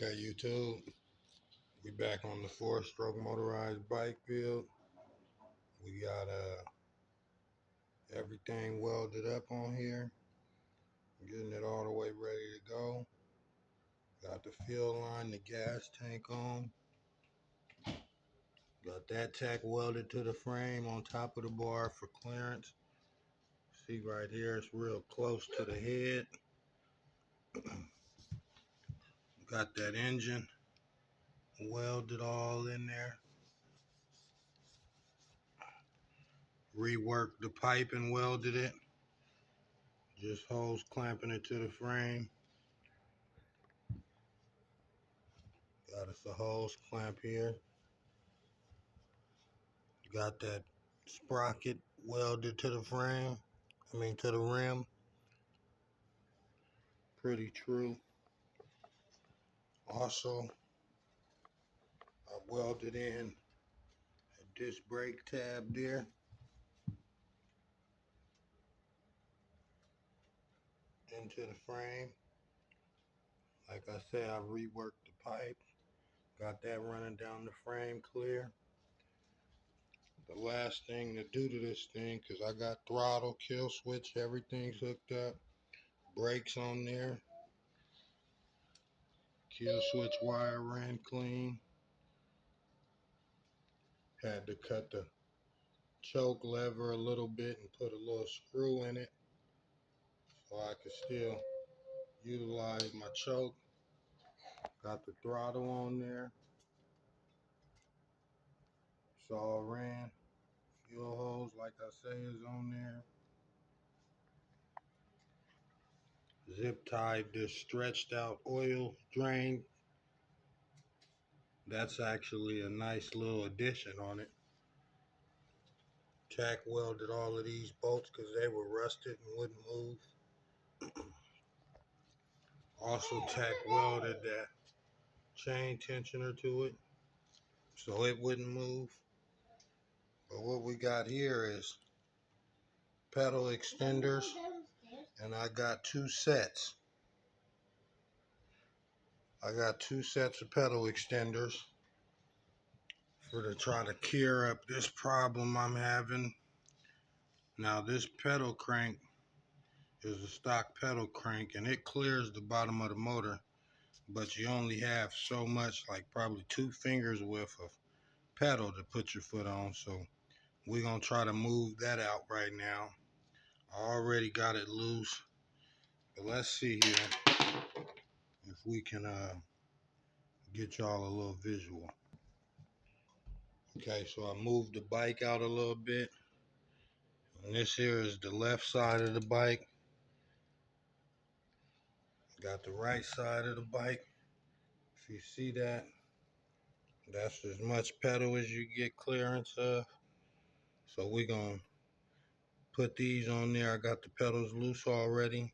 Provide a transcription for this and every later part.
Okay, YouTube, we back on the 4-stroke motorized bike build. We got everything welded up on here, getting it all the way ready to go. Got the fuel line, the gas tank on. Got that tack welded to the frame on top of the bar for clearance. See right here, it's real close to the head. Got that engine welded all in there. Reworked the pipe and welded it. Just hose clamping it to the frame. Got us a hose clamp here. Got that sprocket welded to the frame. To the rim. Pretty true. Also, I welded in a disc brake tab there. Into the frame. Like I said, I reworked the pipe. Got that running down the frame clear. The last thing to do to this thing, because I got throttle, kill switch, everything's hooked up. Brakes on there. Kill switch wire ran clean. Had to cut the choke lever a little bit and put a little screw in it so I could still utilize my choke. Got the throttle on there. It's all ran. Fuel hose, like I say, is on there. Zip tied this stretched out oil drain. That's actually a nice little addition on it. Tack welded all of these bolts because they were rusted and wouldn't move. Also tack welded that chain tensioner to it so it wouldn't move. But what we got here is pedal extenders, and I got two sets. I got two sets of pedal extenders to try to clear up this problem I'm having. Now this pedal crank is a stock pedal crank and it clears the bottom of the motor, but you only have so much, like probably 2 fingers worth of pedal to put your foot on. So we're gonna try to move that out right now. I already got it loose, but let's see here if we can get y'all a little visual. Okay, so I moved the bike out a little bit, and this here is the left side of the bike. Got the right side of the bike. If you see that, that's as much pedal as you get clearance of. So we're gonna put these on there. I got the pedals loose already,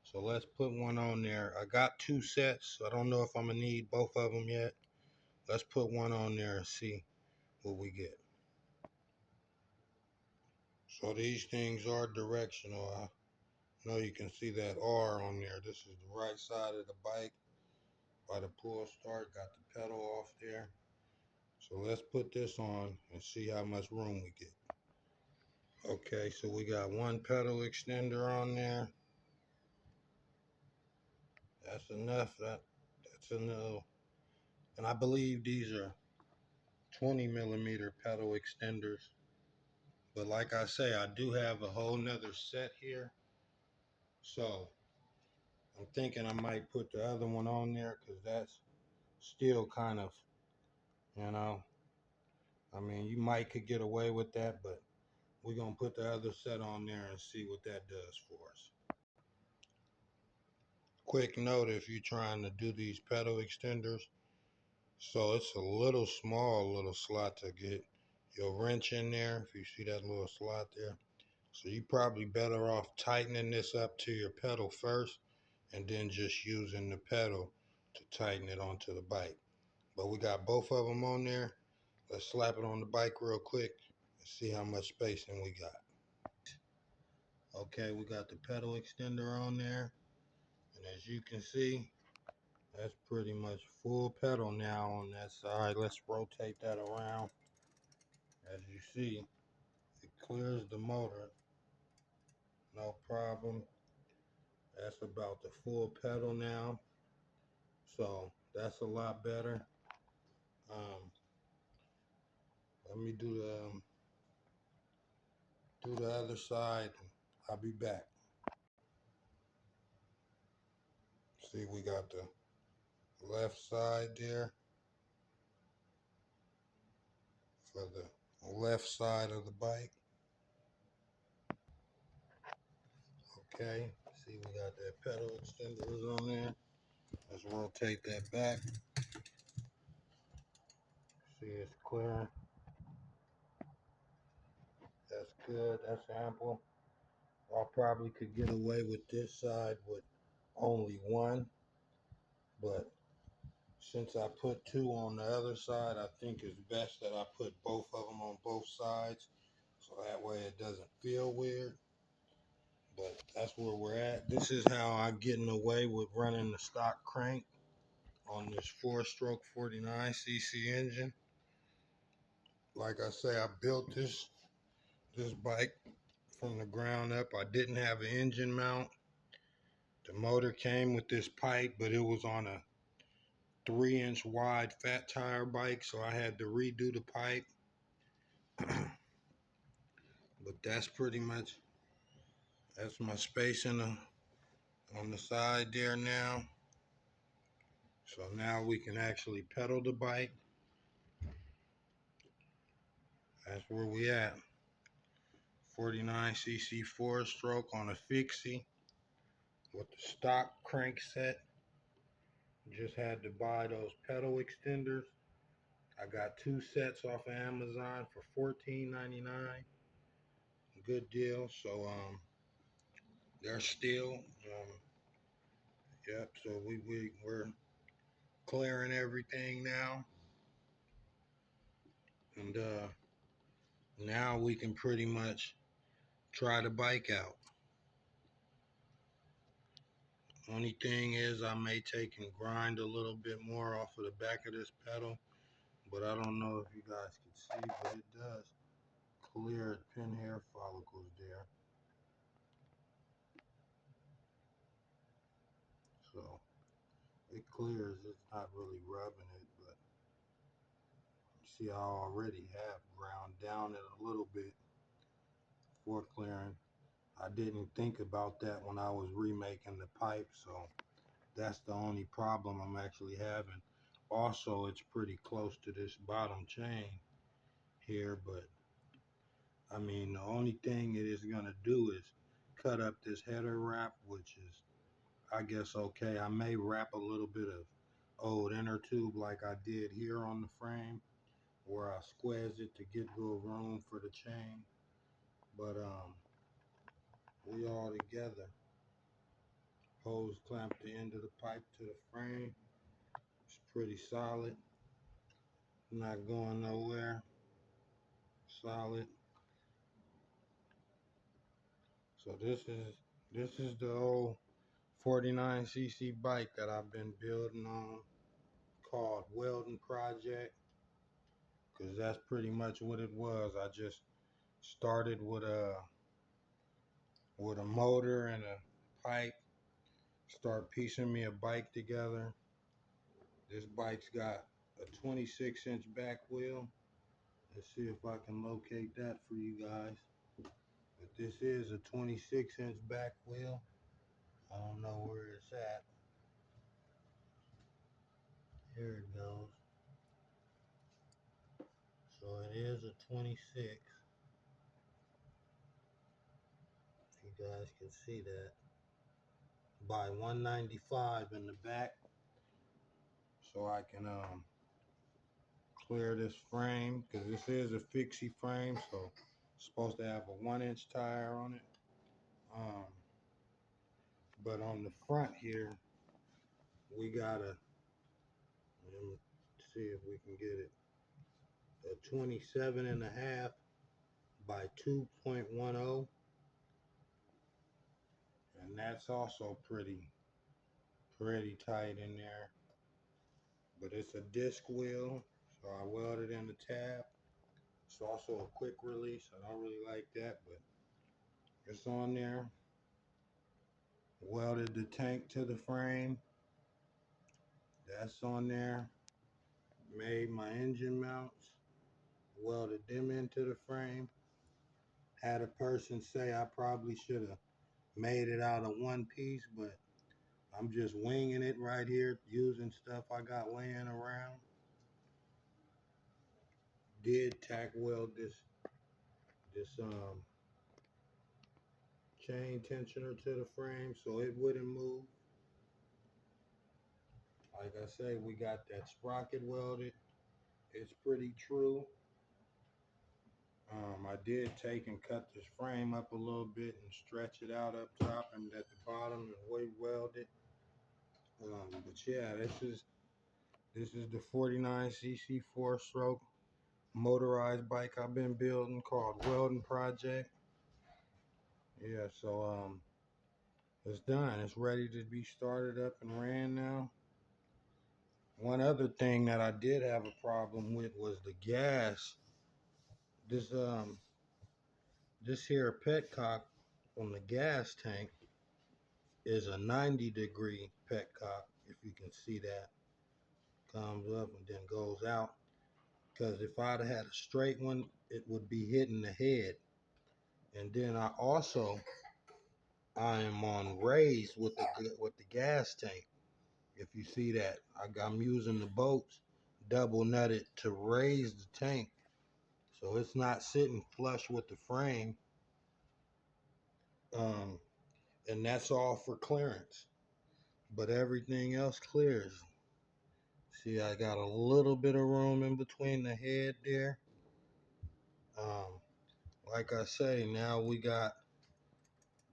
so let's put one on there. I got 2 sets, so I don't know if I'm gonna need both of them yet. Let's put one on there and see what we get. So these things are directional. I know you can see that R on there. This is the right side of the bike by the pull start. Got the pedal off there. So let's put this on and see how much room we get. Okay, so we got one pedal extender on there. That's enough. That's enough. And I believe these are 20mm pedal extenders. But like I say, I do have a whole nother set here. So I'm thinking I might put the other one on there because that's still kind of, you know, you might could get away with that, but we're going to put the other set on there and see what that does for us. Quick note, if you're trying to do these pedal extenders, so it's a little small little slot to get your wrench in there, if you see that little slot there. So you're probably better off tightening this up to your pedal first and then just using the pedal to tighten it onto the bike. But we got both of them on there. Let's slap it on the bike real quick and see how much spacing we got. Okay, we got the pedal extender on there. And as you can see, that's pretty much full pedal now on that side. Let's rotate that around. As you see, it clears the motor, no problem. That's about the full pedal now, so that's a lot better. Let me do the other side. I'll be back. See, we got the left side there for the left side of the bike. Okay, see, we got that pedal extenders on there. Let's rotate that back. See, it's clear. That's good. That's ample. I probably could get away with this side with only one, but since I put two on the other side, I think it's best that I put both of them on both sides, so that way it doesn't feel weird. But that's where we're at. This is how I'm getting away with running the stock crank on this 4-stroke 49cc engine. Like I say, I built this bike from the ground up. I didn't have an engine mount. The motor came with this pipe, but it was on a 3-inch wide fat tire bike, so I had to redo the pipe. But that's pretty much, that's my space on the side there now. So now we can actually pedal the bike. That's where we at. 49cc 4-stroke on a fixie with the stock crank set. Just had to buy those pedal extenders. I got 2 sets off of Amazon for $14.99. Good deal. So they're still yep. So we're clearing everything now, and now we can pretty much try the bike out. Only thing is, I may take and grind a little bit more off of the back of this pedal, but I don't know if you guys can see, but it does clear pin hair follicles there. So it clears. It's not really rubbing it, but you see, I already have ground down it a little bit for clearing. I didn't think about that when I was remaking the pipe, so that's the only problem I'm actually having. Also, it's pretty close to this bottom chain here, but I mean, the only thing it is gonna do is cut up this header wrap, which is, I guess, okay. I may wrap a little bit of old inner tube like I did here on the frame, where I squeeze it to get a little room for the chain. But we all together. Hose clamp the end of the pipe to the frame. It's pretty solid. Not going nowhere. Solid. So this is the old 49cc bike that I've been building on, called Welding Project, because that's pretty much what it was. I just started with a motor and a pipe, start piecing me a bike together. This bike's got a 26-inch back wheel. Let's see if I can locate that for you guys. But this is a 26-inch back wheel. I don't know where it's at. Here it goes. So it is a 26. If you guys can see that. By 195 in the back. So I can clear this frame, because this is a fixie frame, so it's supposed to have a 1-inch tire on it. But on the front here, we got let me see if we can get it, a 27.5 by 2.10, and that's also pretty tight in there. but it's a disc wheel, so I welded in the tab. It's also a quick release. I don't really like that, but it's on there. Welded the tank to the frame. That's on there. Made my engine mounts. Welded them into the frame. Had a person say I probably should have made it out of one piece, but I'm just winging it right here using stuff I got laying around. Did tack weld this chain tensioner to the frame so it wouldn't move. Like I say, we got that sprocket welded. It's pretty true. I did take and cut this frame up a little bit and stretch it out up top and at the bottom and weight weld it. But yeah, this is the 49cc 4-stroke motorized bike I've been building called Welding Project. Yeah, so it's done. It's ready to be started up and ran now. One other thing that I did have a problem with was the gas. This here petcock from the gas tank is a 90-degree petcock, if you can see that. Comes up and then goes out. Because if I'd have had a straight one, it would be hitting the head. And then I am on raised with the gas tank. If you see that, I'm using the bolts double nutted to raise the tank, so it's not sitting flush with the frame. And that's all for clearance, but everything else clears. See, I got a little bit of room in between the head there. Like I say, now we got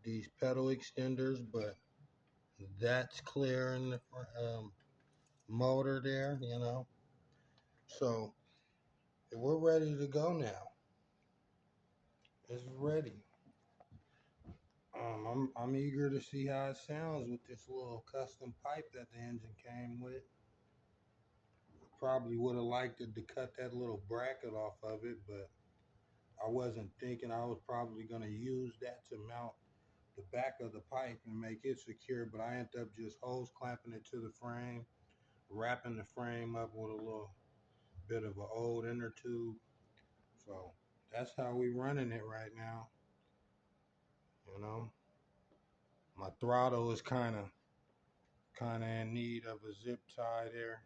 these pedal extenders, but that's clear in the motor there, you know. So we're ready to go now. It's ready. I'm eager to see how it sounds with this little custom pipe that the engine came with. Probably would have liked it to cut that little bracket off of it, but I wasn't thinking I was probably going to use that to mount the back of the pipe and make it secure, but I ended up just hose clamping it to the frame, wrapping the frame up with a little bit of an old inner tube. So that's how we running it right now. You know, my throttle is kind of in need of a zip tie there.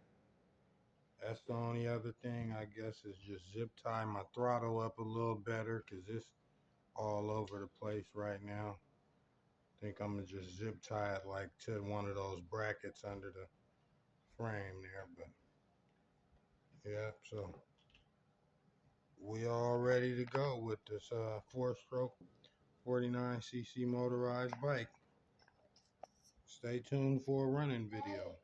That's the only other thing, I guess, is just zip tie my throttle up a little better, because it's all over the place right now. I think I'm gonna just zip tie it like to one of those brackets under the frame there. But yeah, so we all ready to go with this 4-stroke 49cc motorized bike. Stay tuned for a running video.